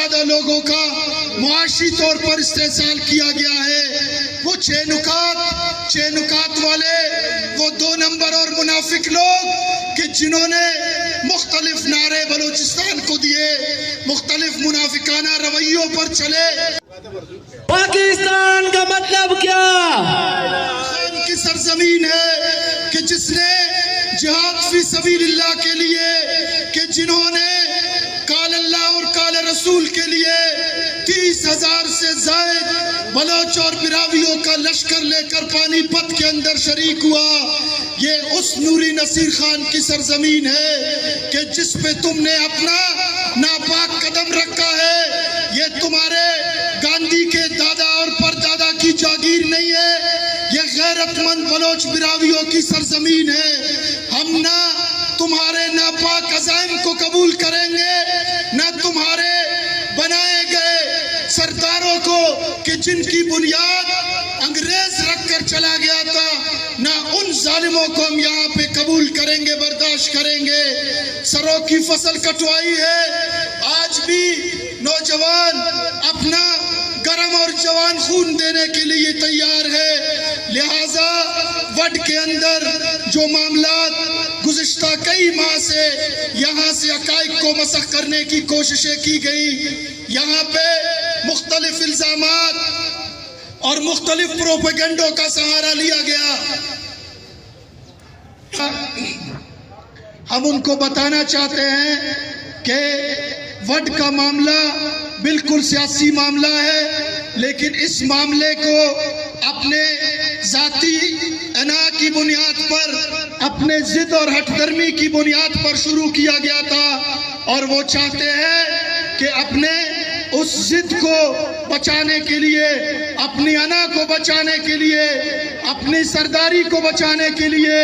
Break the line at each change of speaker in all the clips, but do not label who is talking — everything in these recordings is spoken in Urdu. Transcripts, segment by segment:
زیادہ لوگوں کا معاشی طور پر استحصال کیا گیا ہے۔ وہ چھ نکات والے وہ 2 نمبر اور منافق لوگ کہ جنہوں نے مختلف نعرے بلوچستان کو دیے، مختلف منافقانہ رویوں پر چلے۔
پاکستان کا مطلب کیا؟
خان کی سرزمین ہے کہ جس نے جہاد فی سبیل اللہ کے لیے، کہ جنہوں نے قال اللہ اور قال رسول کے لیے 30,000 سے زائد بلوچ اور براویوں کا لشکر لے کر پانی پت کے اندر شریک ہوا۔ یہ اس نوری نصیر خان کی سرزمین ہے کہ جس پہ تم نے اپنا ناپاک قدم رکھا ہے۔ یہ تمہارے گاندھی کے دادا اور پردادا کی جاگیر نہیں ہے، یہ غیرت مند بلوچ براویوں کی سرزمین ہے۔ ہم نہ تمہارے ناپاک عزائم کو قبول کریں گے، نہ تمہارے بنائے گئے سرداروں کو کہ جن کی بنیاد انگریز رکھ کر چلا گیا تھا، نہ ان ظالموں کو ہم یہاں پہ قبول کریں گے، برداشت کریں گے۔ سروں کی فصل کٹوائی ہے، آج بھی نوجوان اپنا گرم اور جوان خون دینے کے لیے تیار ہے۔ لہٰذا وڈ کے اندر جو معاملات گزشتہ کئی ماہ سے یہاں سے حقائق کو مسخ کرنے کی کوششیں کی گئی، یہاں پہ مختلف الزامات اور مختلف پروپیگنڈوں کا سہارا لیا گیا۔ ہم ان کو بتانا چاہتے ہیں کہ وڈ کا معاملہ بالکل سیاسی معاملہ ہے، لیکن اس معاملے کو اپنے ذاتی انا کی بنیاد پر، اپنے ضد اور ہٹ درمی کی بنیاد پر شروع کیا گیا تھا، اور وہ چاہتے ہیں کہ اپنے اس ضد کو بچانے کے لیے، اپنی انا کو بچانے کے لیے، اپنی سرداری کو بچانے کے لیے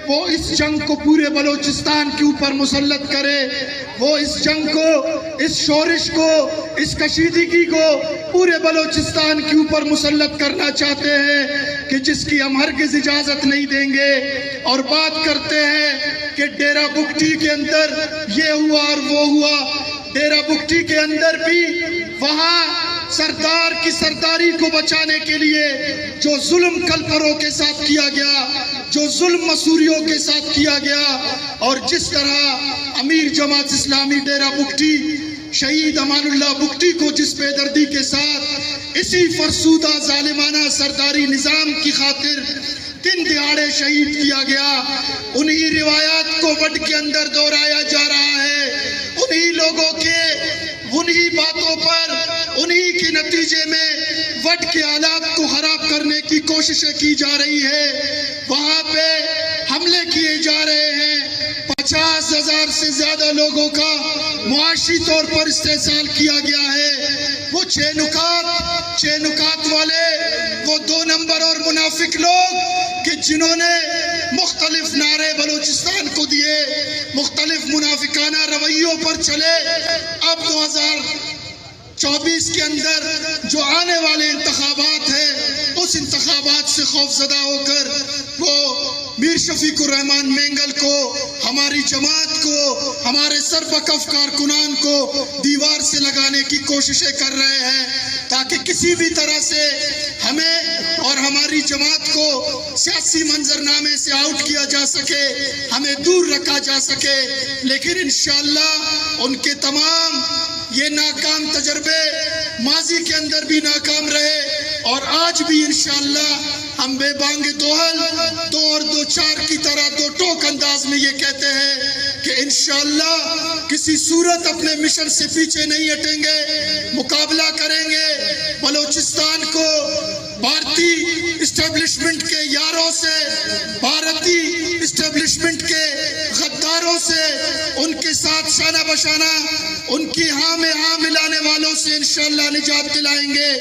وہ اس جنگ کو پورے بلوچستان کے اوپر مسلط کرے۔ وہ اس جنگ کو، اس شورش کو، اس کشیدگی کو پورے بلوچستان کے اوپر مسلط کرنا چاہتے ہیں کہ جس کی ہم ہرگز اجازت نہیں دیں گے۔ اور بات کرتے ہیں کہ ڈیرہ بگٹی کے اندر یہ ہوا اور وہ ہوا۔ ڈیرہ بگٹی کے اندر بھی وہاں سردار کی سرداری کو بچانے کے لیے جو ظلم کلپروں کے ساتھ کیا گیا، جو ظلم مسوریوں کے ساتھ کیا گیا، اور جس طرح امیر جماعت اسلامی ڈیرہ بگٹی شہید امان اللہ بگٹی کو جس بے دردی کے ساتھ اسی فرسودہ ظالمانہ سرداری نظام کی خاطر دن دہاڑے شہید کیا گیا، انہی روایات کو وڈ کے اندر دہرایا جا رہا ہے۔ انہی لوگوں کے انہی باتوں پر، انہی کے نتیجے میں وڈ کے حالات کو خراب کرنے کی کوششیں کی جا رہی ہے۔ وہاں پہ حملے کیے جا رہے ہیں، 50,000 سے زیادہ لوگوں کا معاشی طور پر استحصال کیا گیا ہے۔ وہ چھ نکات والے وہ 2 نمبر اور منافق لوگ کہ جنہوں نے مختلف نعرے بلوچستان کو دیے، مختلف منافقانہ رویوں پر چلے، اب 2024 کے اندر جو آنے والے انتخابات ہیں، اس انتخابات سے خوف زدہ ہو کر وہ میر شفیق الرحمن مینگل کو، ہماری جماعت کو، ہمارے سربکف کارکنان کو دیوار سے لگانے کی کوششیں کر رہے ہیں تاکہ کسی بھی طرح سے ہمیں اور ہماری جماعت کو سیاسی منظرنامے سے آؤٹ کیا جا سکے، ہمیں دور رکھا جا سکے۔ لیکن انشاءاللہ ان کے تمام یہ ناکام تجربے ماضی کے اندر بھی ناکام رہے، اور آج بھی انشاءاللہ ہم بے بانگ دوہل 2 اور 2 4 کی طرح 2 ٹوک انداز میں یہ کہتے ہیں کہ انشاءاللہ کسی صورت اپنے مشن سے پیچھے نہیں ہٹیں گے، مقابلہ کریں گے بلوچستان کو بھارتی اسٹیبلشمنٹ کے یاروں سے، بھارتی اسٹیبلشمنٹ کے غداروں سے، ان کے ساتھ شانہ بشانہ ان کی ہاں میں ہاں ملانے والوں سے انشاءاللہ نجات دلائیں گے۔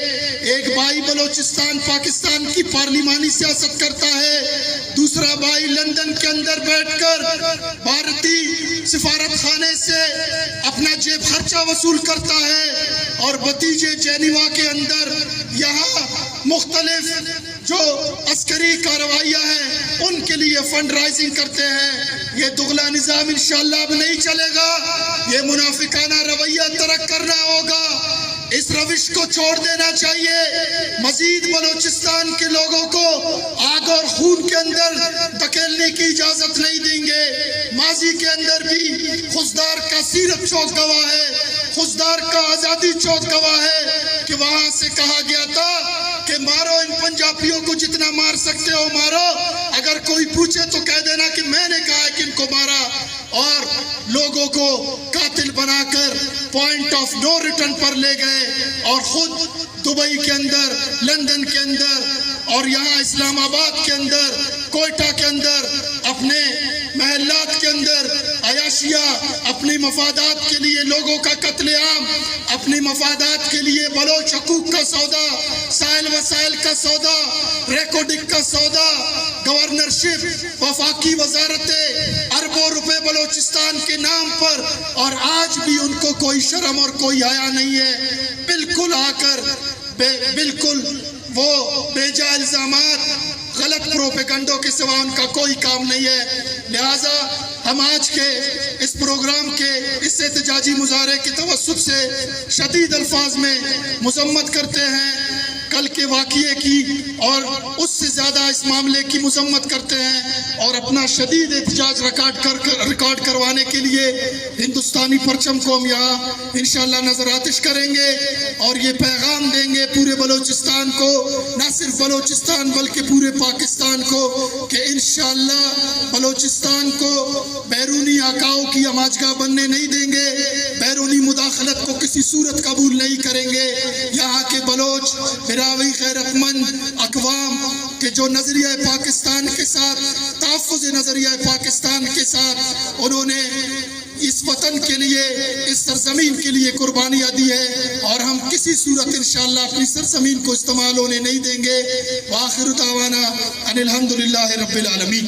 ایک بھائی بلوچستان پاکستان کی پارلیمانی سیاست کرتا ہے، دوسرا بھائی لندن کے اندر بیٹھ کر بھارتی سفارت خانے سے اپنا جیب خرچہ وصول کرتا ہے، اور بھتیجے جینیوا کے اندر یہاں مختلف جو عسکری کارروائیاں ہیں ان کے لیے فنڈ رائزنگ کرتے ہیں. یہ دغلا نظام انشاءاللہ اب نہیں چلے گا. یہ منافقانہ رویہ ترک کرنا ہوگا. اس روش کو چھوڑ دینا چاہیے. مزید بلوچستان کے لوگوں کو آگ اور خون کے اندر دھکیلنے کی اجازت نہیں دیں گے. ماضی کے اندر بھی خضدار کا سیرت چوک گواہ ہے, خضدار کا آزادی چوک گواہ ہے کہ وہاں سے کہا گیا تھا کہ مارو ان پنجابیوں کو جتنا مار سکتے ہو مارو. اگر کوئی پوچھے تو کہہ دینا کہ میں نے کہا ہے کہ ان کو مارا. اور لوگوں کو قاتل بنا کر پوائنٹ آف نو ریٹرن پر لے گئے اور خود دبئی کے اندر, لندن کے اندر اور یہاں اسلام آباد کے اندر, کوئٹہ کے اندر اپنے محلات کے اندر عیاشیہ, اپنی مفادات کے لیے لوگوں کا قتل عام, اپنی مفادات کے لیے بلوچ حقوق کا سودا, سائل وسائل کا سودا, ریکارڈنگ کا سودا, گورنرشپ, وفاقی وزارتیں, اربوں روپے بلوچستان کے نام پر, اور آج بھی ان کو کوئی شرم اور کوئی حیا نہیں ہے. بالکل آ کر بالکل وہ بے جا الزامات, غلط پروپیگنڈوں کے سوا ان کا کوئی کام نہیں ہے. لہٰذا ہم آج کے اس پروگرام کے اس احتجاجی مظاہرے کے توسط سے شدید الفاظ میں مذمت کرتے ہیں. کل کے واقعے کی اور اس سے زیادہ اس معاملے کی مذمت کرتے ہیں اور اپنا شدید احتجاج ریکارڈ کروانے کے لیے ہندوستانی پرچم کو ہم یہاں انشاءاللہ نظر آتش کریں گے اور یہ پیغام دیں گے پورے بلوچستان کو, نہ صرف بلوچستان بلکہ پورے پاکستان کو, کہ انشاءاللہ بلوچستان کو بیرونی آقاؤں کی ہماجگاہ بننے نہیں دیں گے, بیرونی مداخلت کو کسی صورت قبول نہیں کریں گے. یہاں کے بلوچ براوی غیرت مند اقوام کہ جو نظریہ پاکستان کے ساتھ, تحفظ نظریہ پاکستان کے ساتھ انہوں نے اس وطن کے لیے, اس سرزمین کے لیے قربانیاں دی ہے اور ہم کسی صورت انشاءاللہ اپنی سرزمین کو استعمال ہونے نہیں دیں گے. وآخر دعوانا ان الحمدللہ رب العالمین.